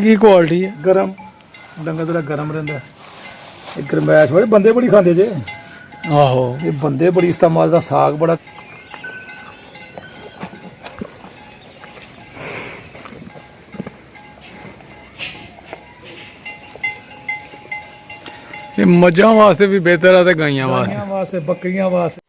की क्वालिटी है गरम डंगर तेरा गरम रहिंदा है गरमैश बड़े बंदे बड़ी खांदे जे आहो ये बंदे बड़ी इस्तेमाल दा साग बड़ा ये मझां वास्ते भी बेहतर है ते गाइयां वास्ते गाइयां वास्ते बकरियां वास्ते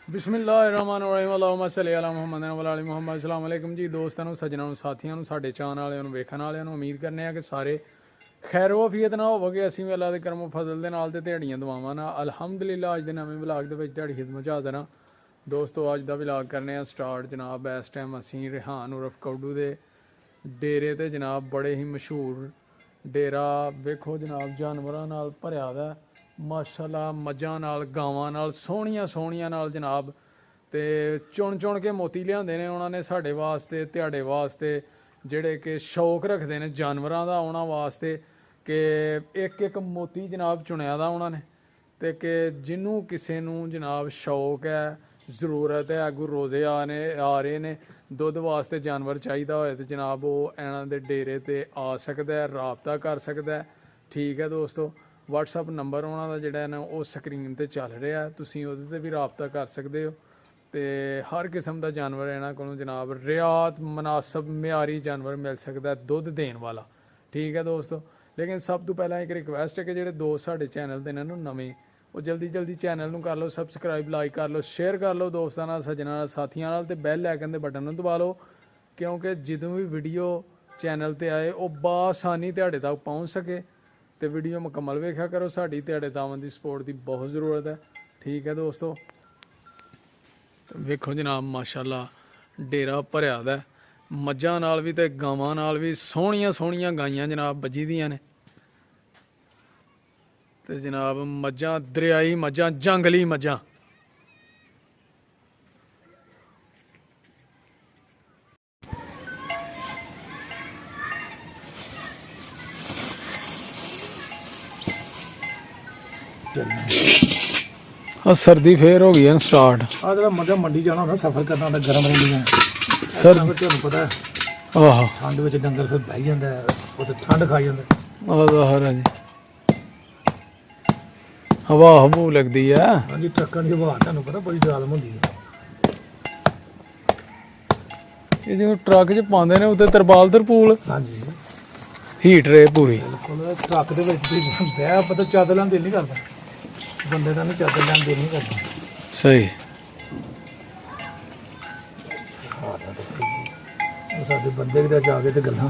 ਬਿਸਮਿਲ੍ਲਾਹਿਰਰਹਿਮਾਨਿਰਰਹੀਮ ਅल्लाहुम्मा सल्ली अला मुहम्मद व अला मुहम्मद अस्सलाम वालेकुम जी ਦੋਸਤਾਂ ਨੂੰ ਸੱਜਣਾਂ ਨੂੰ ਸਾਥੀਆਂ ਨੂੰ ਸਾਡੇ ਚਾਹਣ ਵਾਲਿਆਂ ਨੂੰ ਵੇਖਣ ਵਾਲਿਆਂ ਨੂੰ ਉਮੀਦ ਕਰਨੇ ਆ ਕਿ ਸਾਰੇ ਖੈਰ ਵਫੀਅਤ ਨਾਲ ਹੋਵੋਗੇ। ਅਸੀਂ ਵੀ ਅੱਲਾ ਦੇ ਕਰਮ ਫਜ਼ਲ ਦੇ ਨਾਲ ਤੇ ਦਿਹਾੜੀਆਂ ਦੁਆਵਾਂ ਨਾਲ ਅਲਹਮਦੁਲਿਲਾ ਅੱਜ ਦੇ ਨਵੇਂ ਵਲੌਗ ਦੇ ਵਿੱਚ ਤੁਹਾਡੀ ਖਿਦਮਤ 'ਚ ਹਾਜ਼ਰ ਹਾਂ। ਦੋਸਤੋ ਅੱਜ ਦਾ ਵਲੌਗ ਕਰਨੇ ਆ ਸਟਾਰਟ। ਜਨਾਬ ਇਸ ਟਾਈਮ ਅਸੀਂ ਰਿਹਾਨ ਉਰਫ ਕੌਡੂ ਦੇ ਡੇਰੇ ਤੇ ਜਨਾਬ ਬੜੇ ਹੀ ਮਸ਼ਹੂਰ ਡੇਰਾ ਵੇਖੋ ਜਨਾਬ ਜਾਨਵਰਾਂ ਨਾਲ ਭਰਿਆ ਵਾ ਮਾਸ਼ਾਅੱਲਾ, ਮੱਝਾਂ ਨਾਲ ਗਾਵਾਂ ਨਾਲ ਸੋਹਣੀਆਂ ਨਾਲ ਜਨਾਬ। ਤੇ ਚੁਣ ਕੇ ਮੋਤੀ ਲਿਆਂਦੇ ਨੇ ਉਹਨਾਂ ਨੇ ਸਾਡੇ ਵਾਸਤੇ ਤੁਹਾਡੇ ਵਾਸਤੇ ਜਿਹੜੇ ਕਿ ਸ਼ੌਕ ਰੱਖਦੇ ਨੇ ਜਾਨਵਰਾਂ ਦਾ ਉਹਨਾਂ ਵਾਸਤੇ ਕਿ ਇੱਕ ਮੋਤੀ ਜਨਾਬ ਚੁਣਿਆ ਦਾ ਉਹਨਾਂ ਨੇ ਤੇ ਕਿ ਜਿਹਨੂੰ ਕਿਸੇ ਨੂੰ ਜਨਾਬ ਸ਼ੌਕ ਹੈ ਜ਼ਰੂਰਤ ਹੈ ਅੱਗੋਂ ਰੋਜ਼ੇ ਆ ਰਹੇ ਨੇ ਦੁੱਧ ਵਾਸਤੇ ਜਾਨਵਰ ਚਾਹੀਦਾ ਹੋਏ ਤੇ ਜਨਾਬ ਉਹ ਇਹਨਾਂ ਦੇ ਡੇਰੇ ਤੇ ਆ ਸਕਦਾ ਹੈ, ਰਾਬਤਾ ਕਰ ਸਕਦਾ ਹੈ। ਠੀਕ ਹੈ ਦੋਸਤੋ, WhatsApp ਨੰਬਰ ਉਹਨਾਂ ਦਾ ਜਿਹੜਾ ਨਾ ਉਹ ਸਕਰੀਨ ਤੇ ਚੱਲ ਰਿਹਾ, ਤੁਸੀਂ ਉਹਦੇ ਤੇ ਵੀ ਰਾਬਤਾ ਕਰ ਸਕਦੇ ਹੋ। ਤੇ ਹਰ ਕਿਸਮ ਦਾ ਜਾਨਵਰ ਇਹਨਾਂ ਕੋਲੋਂ ਜਨਾਬ ਰਿਆਤ ਮੁਨਾਸਬ ਮਿਆਰੀ ਜਾਨਵਰ ਮਿਲ ਸਕਦਾ ਦੁੱਧ ਦੇਣ ਵਾਲਾ। ਠੀਕ ਹੈ ਦੋਸਤੋ, ਲੇਕਿਨ ਸਭ ਤੋਂ ਪਹਿਲਾਂ ਇੱਕ ਰਿਕਵੈਸਟ ਹੈ ਕਿ ਜਿਹੜੇ ਦੋਸਤ ਸਾਡੇ ਚੈਨਲ ਦੇ ਨੇ ਨਾ ਨਵੇਂ ਉਹ ਜਲਦੀ ਚੈਨਲ ਨੂੰ ਕਰ ਲਓ ਸਬਸਕ੍ਰਾਈਬ, ਲਾਈਕ ਕਰ ਲਓ, ਸ਼ੇਅਰ ਕਰ ਲਓ ਦੋਸਤਾਂ ਨਾਲ, ਸੱਜਣਾਂ ਨਾਲ, ਸਾਥੀਆਂ ਨਾਲ ਤੇ ਬੈਲ ਆਈਕਨ ਦੇ ਬਟਨ ਨੂੰ ਦਬਾ ਲਓ ਕਿਉਂਕਿ ਜਦੋਂ ਵੀ ਵੀਡੀਓ ਚੈਨਲ ਤੇ ਆਏ ਉਹ ਬਾਸਾਨੀ ਤੁਹਾਡੇ ਤੱਕ ਪਹੁੰਚ ਸਕੇ। ਤੇ ਵੀਡੀਓ ਮੁਕੰਮਲ ਵੇਖਿਆ ਕਰੋ, ਸਾਡੀ ਤੁਹਾਡੇ ਦਾਵਨ ਦੀ ਸਪੋਰਟ ਦੀ ਬਹੁਤ ਜ਼ਰੂਰਤ ਹੈ। ਠੀਕ ਹੈ ਦੋਸਤੋ, ਵੇਖੋ ਜਨਾਬ ਮਾਸ਼ਾਅੱਲਾ ਡੇਰਾ ਭਰਿਆ ਦਾ ਮੱਝਾਂ ਨਾਲ ਵੀ ਤੇ ਗਾਵਾਂ ਨਾਲ ਵੀ ਸੋਹਣੀਆਂ ਗਾਈਆਂ ਜਨਾਬ ਬੱਜੀ ਦੀਆਂ ਨੇ ਤੇ ਜਨਾਬ ਮੱਝਾਂ ਦਰਿਆਈ ਮੱਝਾਂ ਜੰਗਲੀ ਮੱਝਾਂ। सर्दी फिर हो गई है स्टार्ट। आ जरा मजा मंडी जाना होंदा सफर करना होंदा गरम रहिंदियां सर ਤੁਹਾਨੂੰ ਪਤਾ ਹੈ आहो ਠੰਡ ਵਿੱਚ ਡੰਗਰ ਫਿਰ ਬਹਿ ਜਾਂਦਾ ਉਹ ਤੇ ਠੰਡ ਖਾ ਜਾਂਦਾ। ज़ाहिर है जी हवा हबू लगती है। ਹਾਂਜੀ ਟਰੱਕਾਂ ਦੀ ਹਵਾ ਤੁਹਾਨੂੰ ਪਤਾ ਬੜੀ ਜ਼ਾਲਮ ਹੁੰਦੀ ਹੈ। ये जो ट्रक च पाते ने उत्ते तरपाल तरपूल ਹਾਂਜੀ हीट रे पूरी ਬਿਲਕੁਲ ਟਰੱਕ ਦੇ ਵਿੱਚ ਵੀ ਬਹਿ ਪਤਾ ਚਾਦਰ ਲੈਣ ਦਿਲ ਨਹੀਂ ਕਰਦਾ, ਬੰਦੇ ਦਾ ਨਹੀਂ ਚਾਦਰ ਲੈਣ ਦਿਲ ਨਹੀਂ ਕਰਦਾ। सही ਉਹ ਸਾਡੇ ਬੰਦੇ ਵੀ ਤਾਂ ਜਾ ਕੇ ਤੇ ਗੱਲਾਂ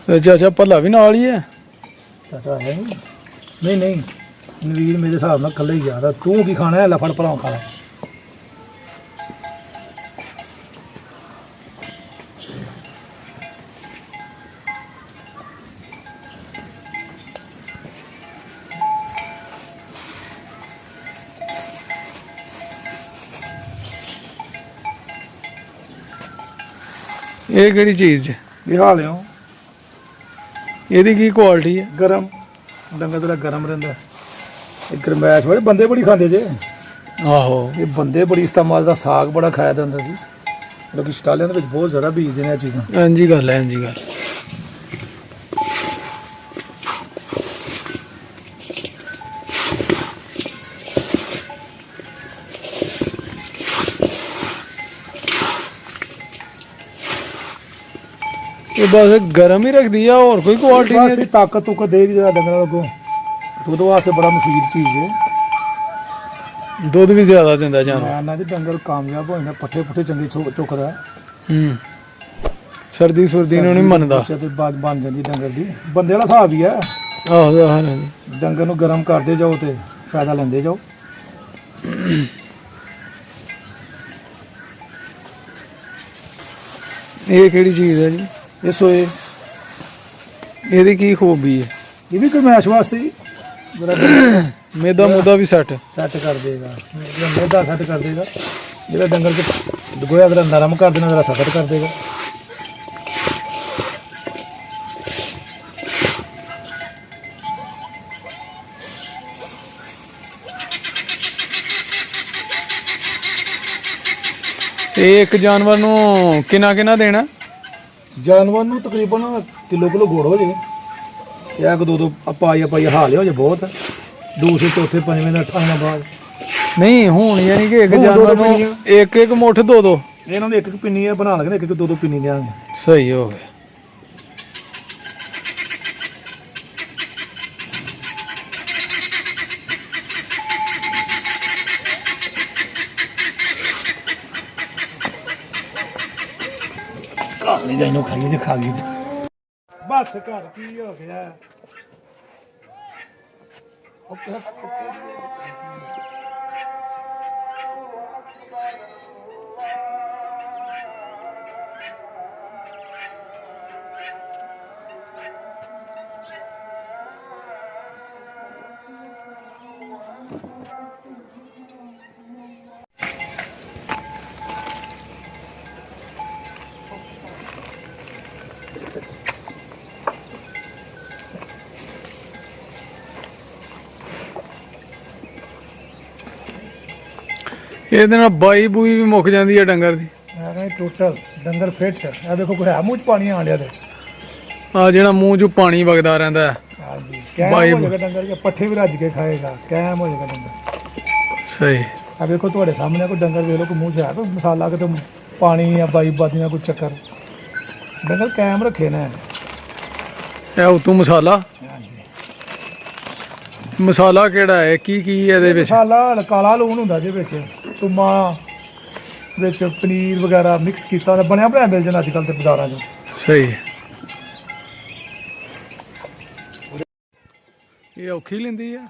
चाचा भला भी नाल ही है। ਚਾਚਾ ਹੈ ਨਹੀਂ ਨਵੀਰ ਮੇਰੇ ਹਿਸਾਬ ਨਾਲ ਇਕੱਲੇ ਹੀ ਜ਼ਿਆਦਾ। ਤੂੰ ਕੀ ਖਾਣਾ ਹੈ? ਲੈ ਫੜ ਭਰਾ ਖਾ ਲੈ। ये केड़ी चीज़ है? ਲਿਆ ਲਿਓ ਇਹਦੀ ਕੀ ਕੁਆਲਿਟੀ ਹੈ? ਗਰਮ ਡੰਗਰ ਤੇਰਾ ਗਰਮ ਰਹਿੰਦਾ ਹੈ। ਇਹ ਗਰਮੈਸ਼ ਬੜੇ ਬੰਦੇ ਬੜੀ ਖਾਂਦੇ ਜੇ ਆਹੋ ਇਹ ਬੰਦੇ ਬੜੀ ਇਸਤੇਮਾਲ ਦਾ ਸਾਗ ਬੜਾ ਖਾਇਆ ਜਾਂਦਾ ਸੀ ਲੋਕੀ ਸਟਾਲਿਆਂ ਦੇ ਵਿੱਚ ਬਹੁਤ ਜ਼ਿਆਦਾ ਬੀਜਦੇ ਨੇ ਇਹ ਚੀਜ਼ਾਂ। ਇੰਜੀ ਗੱਲ ਹੈ ਇੰਜੀ ਗੱਲ। ਇਹ ਬਸ ਗਰਮ ਹੀ ਰੱਖਦੀ ਆ ਹੋਰ ਕੋਈ ਕੁਆਲਿਟੀ ਬਸ ਨਹੀਂ। ਤਾਕਤ ਤੁਕ ਦੇਗੀ ਜਿਹੜਾ ਡੰਗਰਾਂ ਨੂੰ ਦੁੱਧ ਵਾਸਤੇ ਬੜਾ ਮਫੀਦ ਚੀਜ਼ ਹੈ। ਦੁੱਧ ਵੀ ਜ਼ਿਆਦਾ ਦਿੰਦਾ ਜਾਨਵਰ। ਇਹਨਾਂ ਦੇ ਡੰਗਰ ਕਾਮਯਾਬ ਹੋ ਜਾਂਦਾ, ਪੱਠੇ ਪੁੱਠੇ ਚੰਗੇ ਚੁੱਕਦਾ। ਸਰਦੀ ਸੁਰਦੀ ਨੂੰ ਨਹੀਂ ਮੰਨਦਾ। ਬੱਚੇ ਤੇ ਬਾਜ ਬਣ ਜਾਂਦੀ ਡੰਗਰ ਦੀ। ਬੰਦੇ ਵਾਲਾ ਹਿਸਾਬ ਹੀ ਹੈ। ਆਹੋ ਜ਼ਾਹਿਰ ਹੈ ਜੀ। ਡੰਗਰ ਨੂੰ ਗਰਮ ਕਰਦੇ ਜਾਓ ਤੇ ਫਾਇਦਾ ਲੈਂਦੇ ਜਾਓ। ਇਹ ਕਿਹੜੀ ਚੀਜ਼ ਹੈ ਜੀ? ਇਹ ਸੋਏ ਇਹਦੀ ਕੀ ਖੂਬੀ ਹੈ? ਇਹ ਵੀ ਗਰਮੈਸ਼ ਵਾਸਤੇ ਜੀ ਬੜਾ ਮੇਦਾ ਮੁੱਦਾ ਵੀ ਸੈੱਟ ਕਰ ਦੇਗਾ। ਮੇਦਾ ਸੈੱਟ ਕਰ ਦੇਗਾ ਜਿਹੜਾ ਡੰਗਰ ਚ ਗੋਇਆ ਅਗਰ ਨਰਮ ਕਰ ਦੇਣਾ ਜਰਾ ਸਖਤ ਕਰ ਦੇਗਾ। ਇਹ ਇੱਕ ਜਾਨਵਰ ਨੂੰ ਕਿੰਨਾ ਦੇਣਾ? ਜਾਨਵਰ ਨੂੰ ਤਕਰੀਬਨ ਕਿਲੋ ਗੋੜ ਹੋ ਜੇ, ਇੱਕ ਦੋ ਪਾਈ ਹਾਲ ਹੋ ਜੇ ਬਹੁਤ। ਦੂਸਰੇ ਚੌਥੇ ਪੰਜਵੇਂ ਦਾ 8ਵਾਂ ਬਾਅਦ ਨਹੀਂ ਹੁਣ ਯਾਨੀ ਕਿ ਇੱਕ ਹੁਣ ਦੋ ਜਾਨਵਰ ਦੋ ਨੂੰ ਪਿੰਨੀਆਂ। ਇੱਕ ਮੁੱਠ ਦੋ ਇਹਨਾਂ ਦੇ ਇੱਕ ਪਿੰਨੀ ਆ ਬਣਾ ਲਗੇ, ਇੱਕ ਦੋ ਪਿੰਨੀ ਲਿਆਂਗੇ। ਸਹੀ ਹੋ ਗਿਆ। ਘਰ ਨਹੀਂ ਜਾਈਨੋ ਖਾਈਏ ਜੇ ਖਾ ਗਈ ਬਸ। ਘਰ ਕੀ ਹੋ ਗਿਆ? ਇਹਦੇ ਨਾਲ ਬਾਈ ਬੂਈ ਵੀ ਮੁੱਕ ਜਾਂਦੀ ਹੈ ਡੰਗਰ ਦੀ। ਮੈਂ ਕਹਿੰਦਾ ਟੋਟਲ ਡੰਗਰ ਫਿੱਟ। ਇਹ ਦੇਖੋ ਕੋਈ ਹੈ ਮੂੰਹ ਚ ਪਾਣੀ ਆਣ ਡਿਆ ਤੇ। ਆ ਜਿਹੜਾ ਮੂੰਹ ਚੋਂ ਪਾਣੀ ਵਗਦਾ ਰਹਿੰਦਾ ਹੈ। ਹਾਂਜੀ ਕੈਮ ਹੋ ਜਾਏਗਾ ਡੰਗਰ ਕੇ, ਪੱਠੇ ਵੀ ਰੱਜ ਕੇ ਖਾਏਗਾ, ਕੈਮ ਹੋ ਜਾਏਗਾ ਡੰਗਰ। ਸਹੀ। ਆ ਵੇਖੋ ਤੁਹਾਡੇ ਸਾਹਮਣੇ ਕੋਈ ਡੰਗਰ ਵੇਖ ਲਓ, ਕੋਈ ਮੂੰਹ ਚ ਹੈ ਕੋਈ ਮਸਾਲਾ, ਕਿਤੇ ਪਾਣੀ ਜਾਂ ਬਾਈ ਬਾਦੀ ਨਾਲ ਕੋਈ ਚੱਕਰ। ਡੰਗਰ ਕੈਮ ਰੱਖੇ ਨੇ। ਇਹ ਉਤੋਂ ਮਸਾਲਾ। ਹਾਂਜੀ ਮਸਾਲਾ ਕਿਹੜਾ ਹੈ? ਕੀ ਇਹਦੇ ਵਿੱਚ? ਮਸਾਲਾ ਕਾਲਾ ਲੂਣ ਹੁੰਦਾ ਜਿਹਦੇ ਵਿੱਚ ਤੁਮਾ ਵਿੱਚ ਪਨੀਰ ਵਗੈਰਾ ਮਿਕਸ ਕੀਤਾ ਹੁੰਦਾ, ਬਣਿਆ ਬਣਾਇਆ ਮਿਲ ਜਾਂਦਾ ਅੱਜ ਕੱਲ੍ਹ ਤੇ ਬਾਜ਼ਾਰਾਂ 'ਚ। ਸਹੀ। ਇਹ ਔਖੀ ਲੈਂਦੀ ਆ?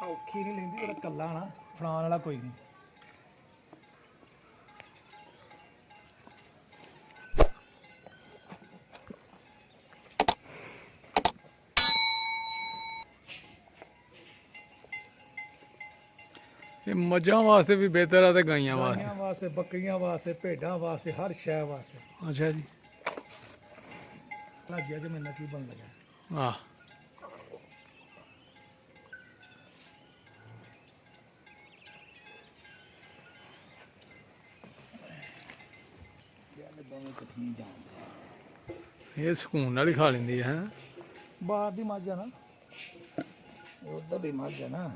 ਔਖੀ ਨਹੀਂ ਲੈਂਦੀ, ਉਹਦਾ ਕੱਲਾ ਨਾ ਫੜਾਉਣ ਵਾਲਾ ਕੋਈ ਨਹੀਂ। ਇਹ ਮੱਝਾਂ ਵਾਸਤੇ ਵੀ ਬਿਹਤਰ ਆ ਤੇ ਗਾਈਆਂ ਵਾਸਤੇ? ਗਾਈਆਂ ਵਾਸਤੇ, ਬੱਕਰੀਆਂ ਵਾਸਤੇ, ਭੇਡਾਂ ਵਾਸਤੇ, ਹਰ ਸ਼ੈ ਵਾਸਤੇ। ਅੱਛਾ ਜੀ। ਲੱਗ ਗਿਆ ਕਿ ਮੈਨੂੰ ਕੀ ਬਣ ਲੱਗਾ। ਆਹ ਇਹ ਸਕੂਨ ਨਾਲ ਹੀ ਖਾ ਲੈਂਦੀ ਹੈ। ਬਾਹਰ ਦੀ ਮੱਝ ਆ ਨਾ, ਉਧਰ ਦੀ ਮੱਝ ਆ ਨਾ,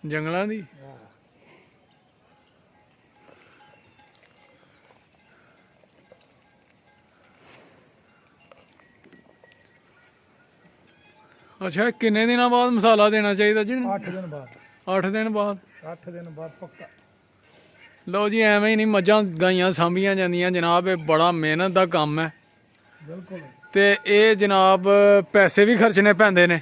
ਜੰਗਲਾਂ ਦੀ। ਅੱਛਾ ਕਿੰਨੇ ਦਿਨਾਂ ਬਾਅਦ ਮਸਾਲਾ ਦੇਣਾ ਚਾਹੀਦਾ ਜੀ? 8 ਦਿਨ ਬਾਅਦ। 8 ਦਿਨ ਬਾਅਦ? 8 ਦਿਨ ਬਾਅਦ ਪੱਕਾ। ਲਓ ਜੀ ਐਵੇਂ ਹੀ ਨਹੀਂ ਮੱਝਾਂ ਗਾਈਆਂ ਸਾਂਭੀਆਂ ਜਾਂਦੀਆਂ ਜਨਾਬ। ਇਹ ਬੜਾ ਮਿਹਨਤ ਦਾ ਕੰਮ ਹੈ ਬਿਲਕੁਲ। ਤੇ ਇਹ ਜਨਾਬ ਪੈਸੇ ਵੀ ਖਰਚਣੇ ਪੈਂਦੇ ਨੇ।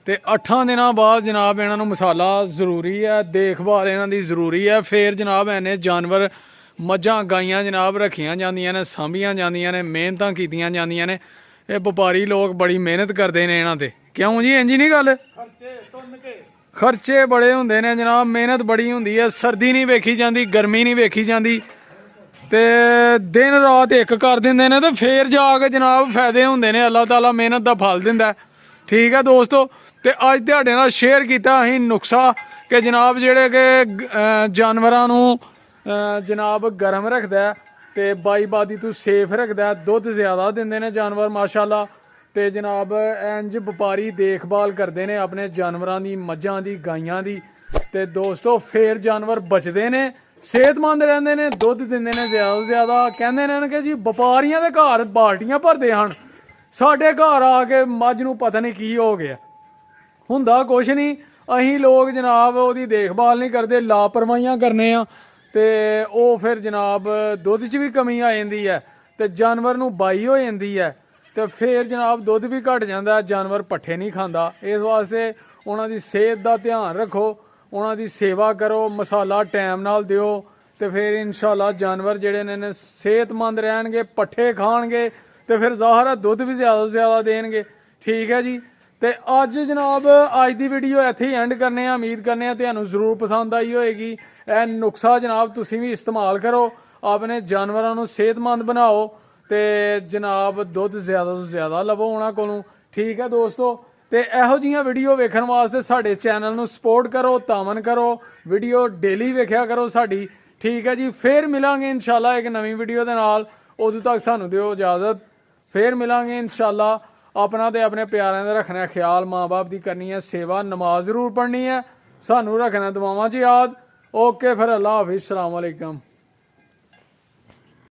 ਤੇ 8 ਦਿਨਾਂ ਬਾਅਦ ਜਨਾਬ ਇਹਨਾਂ ਨੂੰ ਮਸਾਲਾ ਜ਼ਰੂਰੀ ਹੈ, ਦੇਖਭਾਲ ਇਹਨਾਂ ਦੀ ਜ਼ਰੂਰੀ ਹੈ। ਫਿਰ ਜਨਾਬ ਐਨੇ ਜਾਨਵਰ ਮੱਝਾਂ ਗਾਈਆਂ ਜਨਾਬ ਰੱਖੀਆਂ ਜਾਂਦੀਆਂ ਨੇ, ਸਾਂਭੀਆਂ ਜਾਂਦੀਆਂ ਨੇ, ਮਿਹਨਤਾਂ ਕੀਤੀਆਂ ਜਾਂਦੀਆਂ ਨੇ। ਇਹ ਵਪਾਰੀ ਲੋਕ ਬੜੀ ਮਿਹਨਤ ਕਰਦੇ ਨੇ ਇਹਨਾਂ ਤੇ। ਕਿਉਂ ਜੀ? ਇੰਜ ਨਹੀਂ ਗੱਲ? ਖਰਚੇ ਤੁੰਨ ਕੇ ਖਰਚੇ ਬੜੇ ਹੁੰਦੇ ਨੇ ਜਨਾਬ, ਮਿਹਨਤ ਬੜੀ ਹੁੰਦੀ ਹੈ। ਸਰਦੀ ਨਹੀਂ ਵੇਖੀ ਜਾਂਦੀ, ਗਰਮੀ ਨਹੀਂ ਵੇਖੀ ਜਾਂਦੀ, ਤੇ ਦਿਨ ਰਾਤ ਇੱਕ ਕਰ ਦਿੰਦੇ ਨੇ ਤੇ ਫੇਰ ਜਾ ਕੇ ਜਨਾਬ ਫਾਇਦੇ ਹੁੰਦੇ ਨੇ। ਅੱਲਾਹ ਤਾਲਾ ਮਿਹਨਤ ਦਾ ਫਲ ਦਿੰਦਾ। ਠੀਕ ਹੈ ਦੋਸਤੋ, ਤੇ ਅੱਜ ਤੁਹਾਡੇ ਨਾਲ ਸ਼ੇਅਰ ਕੀਤਾ ਅਸੀਂ ਨੁਕਸਾ ਕਿ ਜਨਾਬ ਜਿਹੜੇ ਕਿ ਜਾਨਵਰਾਂ ਨੂੰ ਜਨਾਬ ਗਰਮ ਰੱਖਦਾ ਤੇ ਬਾਦੀ ਤੋਂ ਸੇਫ ਰੱਖਦਾ। ਦੁੱਧ ਜ਼ਿਆਦਾ ਦਿੰਦੇ ਨੇ ਜਾਨਵਰ ਮਾਸ਼ਾਅੱਲਾ, ਤੇ ਜਨਾਬ ਇੰਜ ਵਪਾਰੀ ਦੇਖਭਾਲ ਕਰਦੇ ਨੇ ਆਪਣੇ ਜਾਨਵਰਾਂ ਦੀ, ਮੱਝਾਂ ਦੀ, ਗਾਈਆਂ ਦੀ। ਤੇ ਦੋਸਤੋ ਫੇਰ ਜਾਨਵਰ ਬਚਦੇ ਨੇ, ਸਿਹਤਮੰਦ ਰਹਿੰਦੇ ਨੇ, ਦੁੱਧ ਦਿੰਦੇ ਨੇ ਜ਼ਿਆਦਾ ਤੋਂ ਜ਼ਿਆਦਾ। ਕਹਿੰਦੇ ਨੇ ਕਿ ਜੀ ਵਪਾਰੀਆਂ ਦੇ ਘਰ ਬਾਲਟੀਆਂ ਭਰਦੇ ਹਨ, ਸਾਡੇ ਘਰ ਆ ਕੇ ਮੱਝ ਨੂੰ ਪਤਾ ਨਹੀਂ ਕੀ ਹੋ ਗਿਆ। ਹੁੰਦਾ ਕੁਛ ਨਹੀਂ, ਅਸੀਂ ਲੋਕ ਜਨਾਬ ਉਹਦੀ ਦੇਖਭਾਲ ਨਹੀਂ ਕਰਦੇ, ਲਾਪਰਵਾਹੀਆਂ ਕਰਨੇ ਆ, ਤੇ ਉਹ ਫਿਰ ਜਨਾਬ ਦੁੱਧ 'ਚ ਵੀ ਕਮੀ ਆ ਜਾਂਦੀ ਹੈ ਤੇ ਜਾਨਵਰ ਨੂੰ ਬਾਈ ਹੋ ਜਾਂਦੀ ਹੈ, ਤੇ ਫਿਰ ਜਨਾਬ ਦੁੱਧ ਵੀ ਘਟ ਜਾਂਦਾ, ਜਾਨਵਰ ਪੱਠੇ ਨਹੀਂ ਖਾਂਦਾ। ਇਸ ਵਾਸਤੇ ਉਹਨਾਂ ਦੀ ਸਿਹਤ ਦਾ ਧਿਆਨ ਰੱਖੋ, ਉਹਨਾਂ ਦੀ ਸੇਵਾ ਕਰੋ, ਮਸਾਲਾ ਟਾਈਮ ਨਾਲ ਦਿਓ, ਤੇ ਫਿਰ ਇਨਸ਼ਾਅੱਲਾ ਜਾਨਵਰ ਜਿਹੜੇ ਨੇ ਸਿਹਤਮੰਦ ਰਹਿਣਗੇ, ਪੱਠੇ ਖਾਣਗੇ, ਤੇ ਫਿਰ ਜ਼ਾਹਰ ਹੈ ਦੁੱਧ ਵੀ ਜ਼ਿਆਦਾ ਤੋਂ ਜ਼ਿਆਦਾ ਦੇਣਗੇ। ਠੀਕ ਹੈ ਜੀ। ਤੇ ਅੱਜ ਜਨਾਬ ਅੱਜ ਦੀ ਵੀਡੀਓ ਇੱਥੇ ਹੀ ਐਂਡ ਕਰਨੇ ਆ। ਉਮੀਦ ਕਰਨੇ ਆ ਤੁਹਾਨੂੰ ਜ਼ਰੂਰ ਪਸੰਦ ਆਈ ਹੋਏਗੀ। ਇਹ ਨੁਕਸਾ ਜਨਾਬ ਤੁਸੀਂ ਵੀ ਇਸਤੇਮਾਲ ਕਰੋ, ਆਪਣੇ ਜਾਨਵਰਾਂ ਨੂੰ ਸਿਹਤਮੰਦ ਬਣਾਓ, ਤੇ ਜਨਾਬ ਦੁੱਧ ਜ਼ਿਆਦਾ ਤੋਂ ਜ਼ਿਆਦਾ ਲਵੋ ਉਹਨਾਂ ਕੋਲੋਂ। ਠੀਕ ਹੈ ਦੋਸਤੋ, ਤੇ ਇਹੋ ਜਿਹੀਆਂ ਵੀਡੀਓ ਵੇਖਣ ਵਾਸਤੇ ਸਾਡੇ ਚੈਨਲ ਨੂੰ ਸਪੋਰਟ ਕਰੋ, ਤਾਮਨ ਕਰੋ, ਵੀਡੀਓ ਡੇਲੀ ਵੇਖਿਆ ਕਰੋ ਸਾਡੀ। ਠੀਕ ਹੈ ਜੀ, ਫੇਰ ਮਿਲਾਂਗੇ ਇਨਸ਼ਾਅੱਲਾ ਇੱਕ ਨਵੀਂ ਵੀਡੀਓ ਦੇ ਨਾਲ। ਉਦੋਂ ਤੱਕ ਸਾਨੂੰ ਦਿਓ ਇਜਾਜ਼ਤ, ਫੇਰ ਮਿਲਾਂਗੇ ਇਨਸ਼ਾਅੱਲਾ। ਆਪਣਾ ਤੇ ਆਪਣੇ ਪਿਆਰਿਆਂ ਦਾ ਰੱਖਣਾ ਖਿਆਲ, ਮਾਂ-ਬਾਪ ਦੀ ਕਰਨੀ ਹੈ ਸੇਵਾ, ਨਮਾਜ਼ ਜ਼ਰੂਰ ਪੜ੍ਹਨੀ ਹੈ, ਸਾਨੂੰ ਰੱਖਣਾ ਦੁਆਵਾਂ 'ਚ ਯਾਦ। ਓਕੇ ਫਿਰ, ਅੱਲਾ ਹਾਫਿਜ਼, ਸਲਾਮ ਅਲੈਕਮ।